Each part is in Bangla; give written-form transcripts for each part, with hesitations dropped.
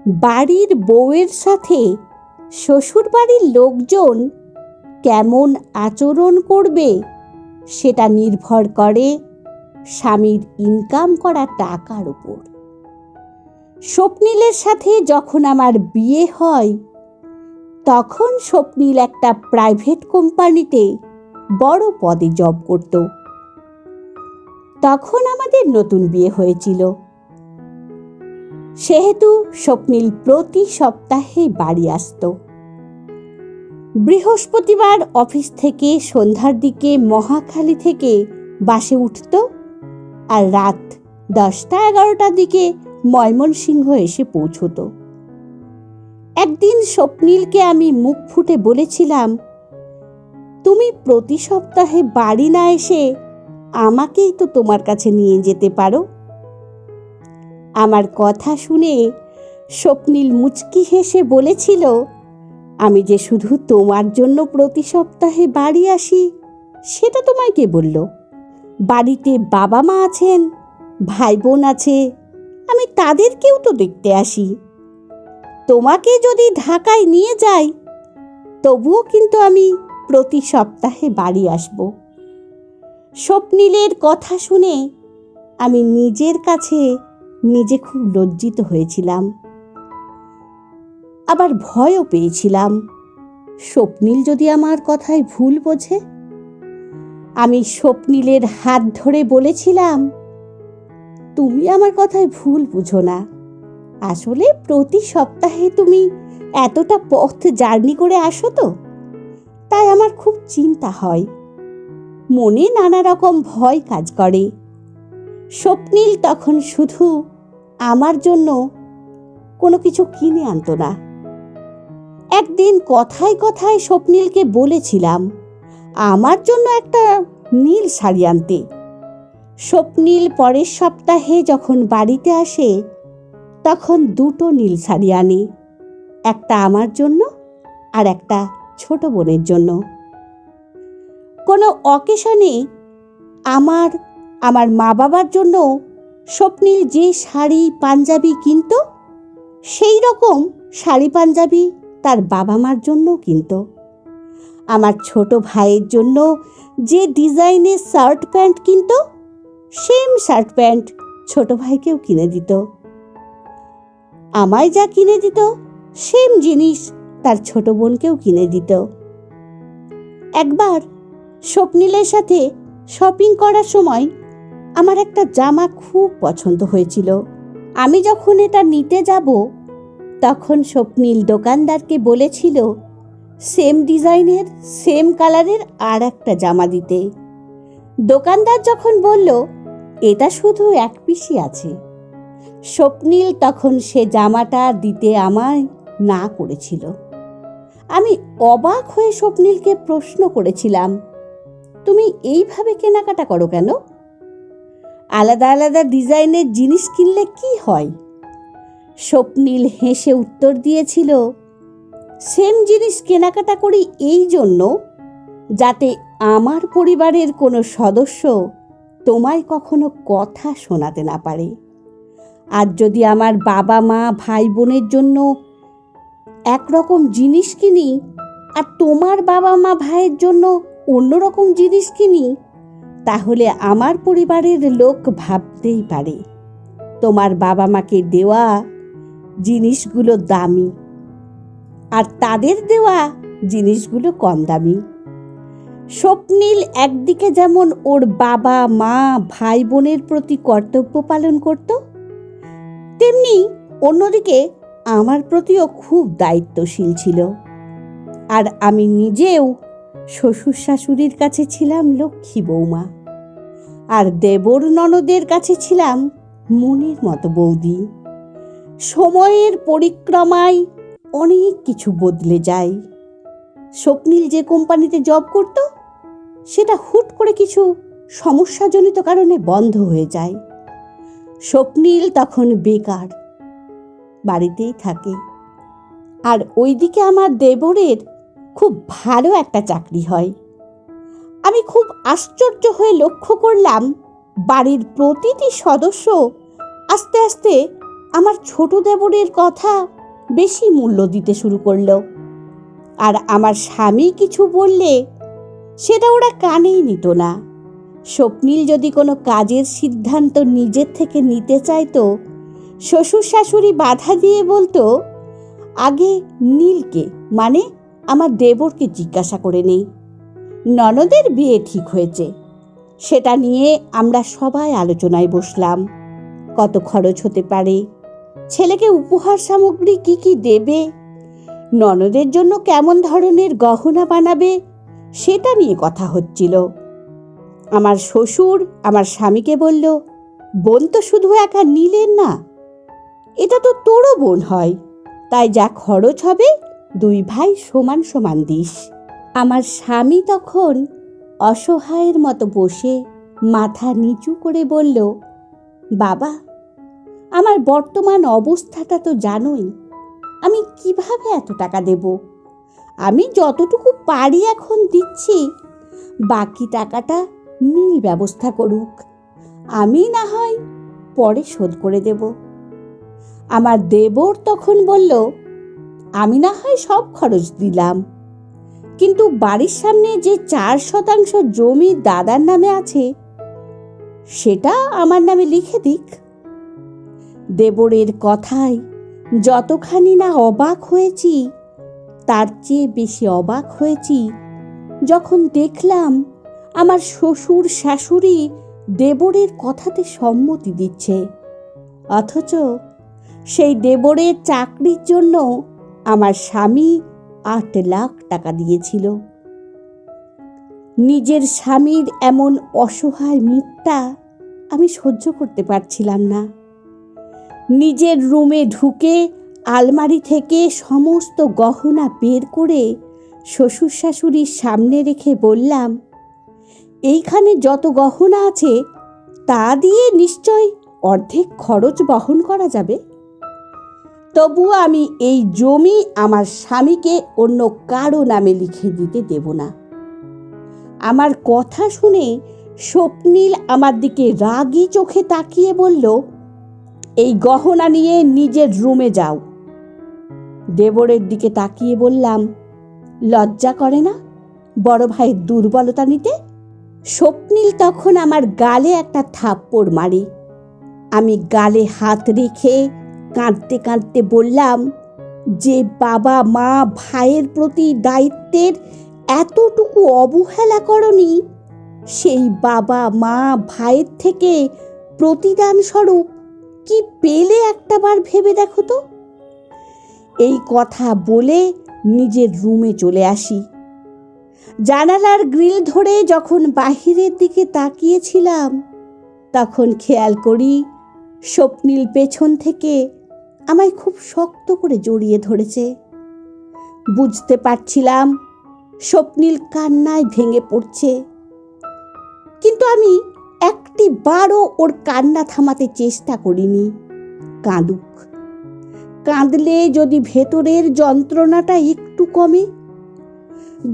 বাড়ির বউয়ের সাথে শ্বশুরবাড়ির লোকজন কেমন আচরণ করবে সেটা নির্ভর করে স্বামীর ইনকাম করা টাকার উপর। স্বপ্নিলের সাথে যখন আমার বিয়ে হয় তখন স্বপ্নিল একটা প্রাইভেট কোম্পানিতে বড় পদে জব করত। তখন আমাদের নতুন বিয়ে হয়েছিল, সেহেতু স্বপ্নিল প্রতি সপ্তাহে বাড়ি আসত। বৃহস্পতিবার অফিস থেকে সন্ধ্যার দিকে মহাখালী থেকে বাসে উঠত আর রাত 10টা-11টার দিকে ময়মনসিংহ এসে পৌঁছত। একদিন স্বপ্নিলকে আমি মুখ ফুটে বলেছিলাম, তুমি প্রতি সপ্তাহে বাড়ি না এসে আমাকেই তো তোমার কাছে নিয়ে যেতে পারো। আমার কথা শুনে স্বপ্নিল মুচকি হেসে বলেছিল, আমি যে শুধু তোমার জন্য প্রতি সপ্তাহে বাড়ি আসি সেটা তোমায় কে বলল? বাড়িতে বাবা মা আছেন, ভাই বোন আছে, আমি তাদেরকেও তো দেখতে আসি। তোমাকে যদি ঢাকায় নিয়ে যাই তবুও কিন্তু আমি প্রতি সপ্তাহে বাড়ি আসব। স্বপ্নিলের কথা শুনে আমি নিজের কাছে নিজে খুব লজ্জিত হয়েছিলাম, আবার ভয়ও পেয়েছিলাম স্বপ্নিল যদি আমার কথায় ভুল বোঝে। আমি স্বপ্নিলের হাত ধরে বলেছিলাম, তুমি আমার কথায় ভুল বুঝো না, আসলে প্রতি সপ্তাহে তুমি এতটা পথ জার্নি করে আসো তো, তাই আমার খুব চিন্তা হয়, মনে নানা রকম ভয় কাজ করে। স্বপ্নিল তখন শুধু আমার জন্য কোনো কিছু কিনে আনতো না। একদিন কথায় কথায় স্বপ্নিলকে বলেছিলাম আমার জন্য একটা নীল শাড়ি আনতে। স্বপ্নিল পরের সপ্তাহে যখন বাড়িতে আসে তখন 2টো নীল শাড়ি আনে, একটা আমার জন্য আর একটা ছোট বোনের জন্য। কোনো অকেশনে আমার মা বাবার জন্য স্বপ্নিল যে শাড়ি পাঞ্জাবি কিনত সেই রকম শাড়ি পাঞ্জাবি তার বাবা মার জন্য কিনত। আমার ছোট ভাইয়ের জন্য যে ডিজাইনের শার্ট প্যান্ট কিনত সেম শার্ট প্যান্ট ছোট ভাইকেও কিনে দিত। আমায় যা কিনে দিত সেম জিনিস তার ছোট বোনকেও কিনে দিত। একবার স্বপ্নিলের সাথে শপিং করার সময় আমার একটা জামা খুব পছন্দ হয়েছিল। আমি যখন এটা নিতে যাব তখন স্বপ্নিল দোকানদারকে বলেছিল সেম ডিজাইনের সেম কালারের আর একটা জামা দিতে। দোকানদার যখন বলল এটা শুধু 1 পিসই আছে, স্বপ্নিল তখন সে জামাটা দিতে আমায় না করেছিল। আমি অবাক হয়ে স্বপ্নিলকে প্রশ্ন করেছিলাম, তুমি এইভাবে কেনাকাটা করো কেন? আলাদা আলাদা ডিজাইনের জিনিস কিনলে কি হয়? স্বপ্নিল হেসে উত্তর দিয়েছিল, সেম জিনিস কেনাকাটা করি এই জন্য যাতে আমার পরিবারের কোনো সদস্য তোমায় কখনো কথা শোনাতে না পারে। আর যদি আমার বাবা মা ভাই বোনের জন্য একরকম জিনিস কিনি আর তোমার বাবা মা ভাইয়ের জন্য অন্যরকম জিনিস কিনি, তাহলে আমার পরিবারের লোক ভাবতেই পারে তোমার বাবা মাকে দেওয়া জিনিসগুলো দামি আর তাদের দেওয়া জিনিসগুলো কম দামি। স্বপ্নিল একদিকে যেমন ওর বাবা মা ভাই বোনের প্রতি কর্তব্য পালন করত, তেমনি অন্যদিকে আমার প্রতিও খুব দায়িত্বশীল ছিল। আর আমি নিজেও শ্বশুর শাশুড়ির কাছে ছিলাম লক্ষ্মী বৌমা, আর দেবর ননদের কাছে ছিলাম মনের মতো বৌদি। সময়ের পরিক্রমায় অনেক কিছু বদলে যায়। স্বপ্নিল যে কোম্পানিতে জব করত সেটা হুট করে কিছু সমস্যাজনিত কারণে বন্ধ হয়ে যায়। স্বপ্নিল তখন বেকার, বাড়িতেই থাকে। আর ওইদিকে আমার দেবরের খুব ভালো একটা চাকরি হয়। আমি খুব আশ্চর্য হয়ে লক্ষ্য করলাম বাড়ির প্রতিটি সদস্য আস্তে আস্তে আমার ছোট দেবরের কথা বেশি মূল্য দিতে শুরু করলো। আর আমার স্বামী কিছু বললে সেটা ওরা কানেই নিত না। স্বপ্নিল যদি কোনো কাজের সিদ্ধান্ত নিজের থেকে নিতে চাইতো, শ্বশুর শাশুড়ি বাধা দিয়ে বলতো, আগে নীলকে মানে আমার দেবরকে জিজ্ঞাসা করে নেই। ননদের বিয়ে ঠিক হয়েছে, সেটা নিয়ে আমরা সবাই আলোচনায় বসলাম। কত খরচ হতে পারে, ছেলেকে উপহার সামগ্রী কি কি দেবে, ননদের জন্য কেমন ধরনের গহনা বানাবে, সেটা নিয়ে কথা হচ্ছিল। আমার শ্বশুর আমার স্বামীকে বলল, বোন তো শুধু একা নীলের না, এটা তো তোরও বোন হয়, তাই যা খরচ হবে দুই ভাই সমান সমান দিস। আমার স্বামী তখন অসহায়ের মতো বসে মাথা নিচু করে বলল, বাবা, আমার বর্তমান অবস্থাটা তো জানোই, আমি কিভাবে এত টাকা দেব? আমি যতটুকু পারি এখন দিচ্ছি, বাকি টাকাটা নীল ব্যবস্থা করুক, আমি না হয় পরে শোধ করে দেব। আমার দেবর তখন বলল, আমি না হয় সব খরচ দিলাম, কিন্তু বাড়ির সামনে যে 4% জমি দাদার নামে আছে সেটা আমার নামে লিখে দিক। দেবরের কথায় যতখানি না অবাক হয়েছি, তার চেয়ে বেশি অবাক হয়েছি যখন দেখলাম আমার শ্বশুর শাশুড়ি দেবরের কথাতে সম্মতি দিচ্ছে, অথচ সেই দেবরের চাকরির জন্য আমার স্বামী 8 লাখ টাকা দিয়েছিল। নিজের স্বামীর এমন অসহায় মুখটা আমি সহ্য করতে পারছিলাম না। নিজের রুমে ঢুকে আলমারি থেকে সমস্ত গহনা বের করে শ্বশুর শাশুড়ির সামনে রেখে বললাম, এইখানে যত গহনা আছে তা দিয়ে নিশ্চয় অর্ধেক খরচ বহন করা যাবে। তবুও আমি এই জমি আমার স্বামীকে অন্য কারো নামে লিখে দিতে দেব না। আমার কথা শুনে স্বপ্নিল আমার দিকে রাগী চোখে তাকিয়ে বলল, এই গহনা নিয়ে নিজের রুমে যাও। দেবরের দিকে তাকিয়ে বললাম, লজ্জা করে না বড় ভাইয়ের দুর্বলতা নিতে? স্বপ্নিল তখন আমার গালে একটা থাপ্পড় মারে। আমি গালে হাত রেখে কাঁদতে কাঁদতে বললাম, যে বাবা মা ভাইয়ের প্রতি দায়িত্বের এতটুকু অবহেলা করনি, সেই বাবা মা ভাইয়ের থেকে প্রতিদান স্বরূপ কি পেলে একটাবার ভেবে দেখো তো। এই কথা বলে নিজের রুমে চলে আসি। জানালার গ্রিল ধরে যখন বাহিরের দিকে তাকিয়েছিলাম, তখন খেয়াল করি স্বপ্নিল পেছন থেকে আমায় খুব শক্ত করে জড়িয়ে ধরেছে। বুঝতে পারছিলাম স্বপ্নিল কান্নায় ভেঙে পড়ছে, কিন্তু আমি একটিবারও ওর কান্না থামাতে চেষ্টা করিনি। কাঁদুক, কাঁদলে যদি ভেতরের যন্ত্রণাটা একটু কমে।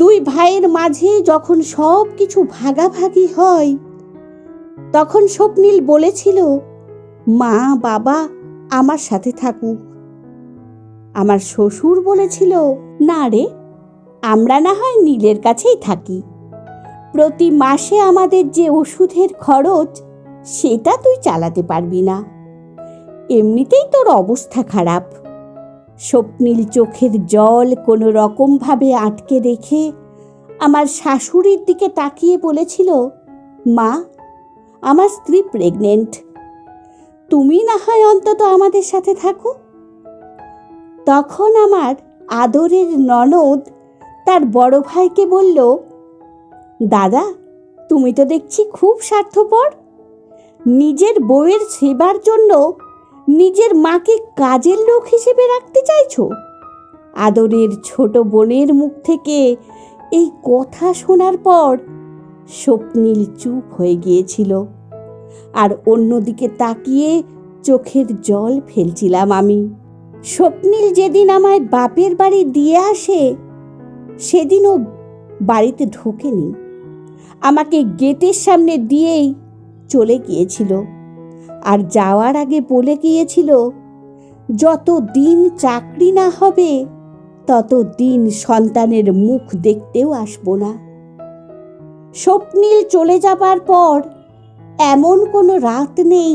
দুই ভাইয়ের মাঝে যখন সব কিছু ভাগাভাগি হয়, তখন স্বপ্নিল বলেছিল, মা বাবা আমার সাথে থাকুক। আমার শ্বশুর বলেছিল, না রে, আমরা না হয় নীলের কাছেই থাকি, প্রতি মাসে আমাদের যে ওষুধের খরচ সেটা তুই চালাতে পারবি না, এমনিতেই তোর অবস্থা খারাপ। স্বপ্নিল চোখের জল কোনো রকমভাবে আটকে রেখে আমার শাশুড়ির দিকে তাকিয়ে বলেছিল, মা, আমার স্ত্রী প্রেগনেন্ট, তুমি না হয় অন্তত আমাদের সাথে থাকো। তখন আমার আদরের ননদ তার বড় ভাইকে বলল, দাদা, তুমি তো দেখছি খুব স্বার্থপর, নিজের বউয়ের সেবার জন্য নিজের মাকে কাজের লোক হিসেবে রাখতে চাইছো। আদরের ছোট বোনের মুখ থেকে এই কথা শোনার পর স্বপ্নিল চুপ হয়ে গিয়েছিল, আর অন্যদিকে তাকিয়ে চোখের জল ফেলছিলাম আমি। স্বপ্নিল যেদিন আমায় বাপের বাড়ি দিয়ে আসে, সেদিনও বাড়িতে ঢোকেনি, আমাকে গেটের সামনে দিয়েই চলে গিয়েছিল। আর যাওয়ার আগে বলে গিয়েছিল, যত দিন চাকরি না হবে তত দিন সন্তানের মুখ দেখতেও আসবো না। স্বপ্নিল চলে যাবার পর এমন কোনো রাত নেই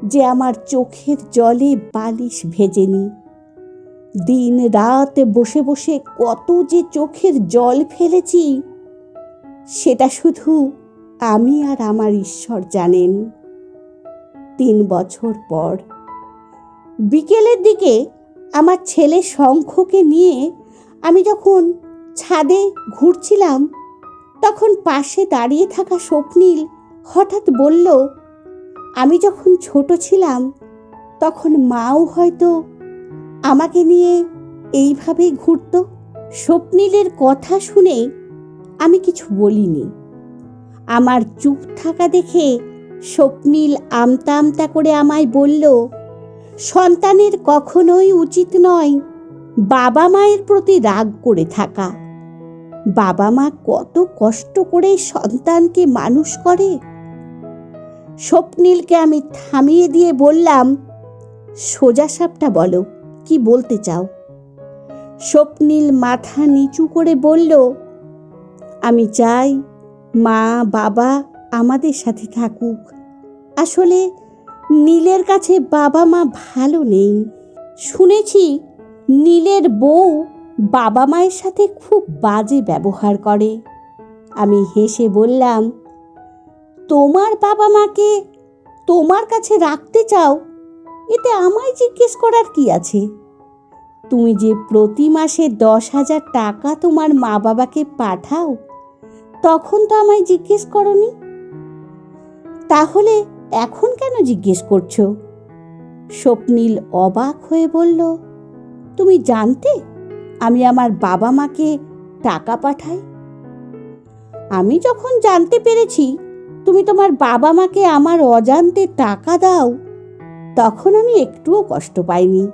যে আমার চোখের জলে বালিশ ভেজেনি। দিন রাত বসে বসে কত যে চোখের জল ফেলেছি সেটা শুধু আমি আর আমার ঈশ্বর জানেন। 3 বছর পর বিকেলের দিকে আমার ছেলে শঙ্খকে নিয়ে আমি যখন ছাদে ঘুরছিলাম, তখন পাশে দাঁড়িয়ে থাকা স্বপ্নিল হঠাৎ বলল, আমি যখন ছোট ছিলাম তখন মাও হয়তো আমাকে নিয়ে এইভাবেই ঘুরত। স্বপ্নিলের কথা শুনে আমি কিছু বলিনি। আমার চুপ থাকা দেখে স্বপ্নিল আমতা আমতা করে আমায় বলল, সন্তানের কখনোই উচিত নয় বাবা মায়ের প্রতি রাগ করে থাকা। বাবা মা কত কষ্ট করে সন্তানকে মানুষ করে। স্বপ্নিলকে আমি থামিয়ে দিয়ে বললাম, সোজাসাপটা বলো, কি বলতে চাও? স্বপ্নিল মাথা নিচু করে বলল, আমি চাই মা বাবা আমাদের সাথে থাকুক। আসলে নীলের কাছে বাবা মা ভালো নেই। শুনেছি নীলের বউ বাবা মায়ের সাথে খুব বাজে ব্যবহার করে। আমি হেসে বললাম, তোমার বাবা মাকে তোমার কাছে রাখতে চাও, এতে আমায় জিজ্ঞেস করার কি আছে? তুমি যে প্রতি মাসে 10,000 টাকা তোমার মা বাবাকে পাঠাও, তখন তো আমায় জিজ্ঞেস করনি। তাহলে এখন কেন জিজ্ঞেস করছো? স্বপ্নিল অবাক হয়ে বলল, তুমি জানতে আমি আমার বাবা মাকে টাকা পাঠাই? আমি যখন জানতে পেরেছি তুমি তোমার বাবা মাকে আমার অজান্তে টাকা দাও, তখন আমি একটুও কষ্ট পাইনি।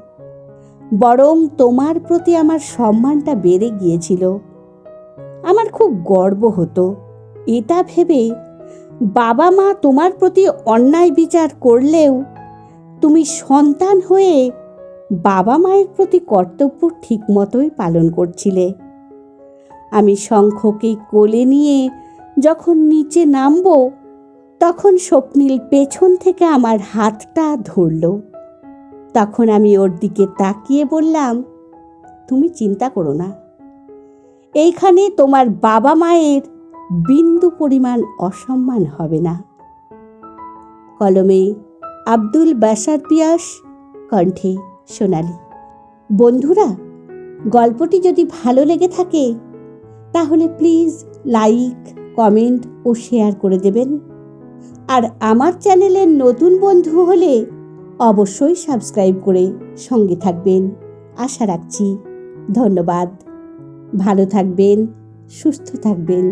বরং তোমার প্রতি আমার সম্মানটা বেড়ে গিয়েছিল। আমার খুব গর্ব হতো এটা ভেবে, বাবা মা তোমার প্রতি অন্যায় বিচার করলেও তুমি সন্তান হয়ে বাবা মায়ের প্রতি কর্তব্য ঠিক মতোই পালন করছিলে। আমি শঙ্খকে কোলে নিয়ে যখন নিচে নামবো, তখন স্বপ্নিল পেছন থেকে আমার হাতটা ধরল। তখন আমি ওর দিকে তাকিয়ে বললাম, তুমি চিন্তা করো না, এইখানে তোমার বাবা মায়ের বিন্দু পরিমাণ অসম্মান হবে না। কলমে আব্দুল বাশার পিয়াস, কণ্ঠে সোনালী। বন্ধুরা, গল্পটি যদি ভালো লেগে থাকে তাহলে প্লিজ লাইক, কমেন্ট ও শেয়ার করে দেবেন। আর আমার চ্যানেলের নতুন বন্ধু হলে অবশ্যই সাবস্ক্রাইব করে সঙ্গে থাকবেন আশা রাখছি। ধন্যবাদ। ভালো থাকবেন, সুস্থ থাকবেন।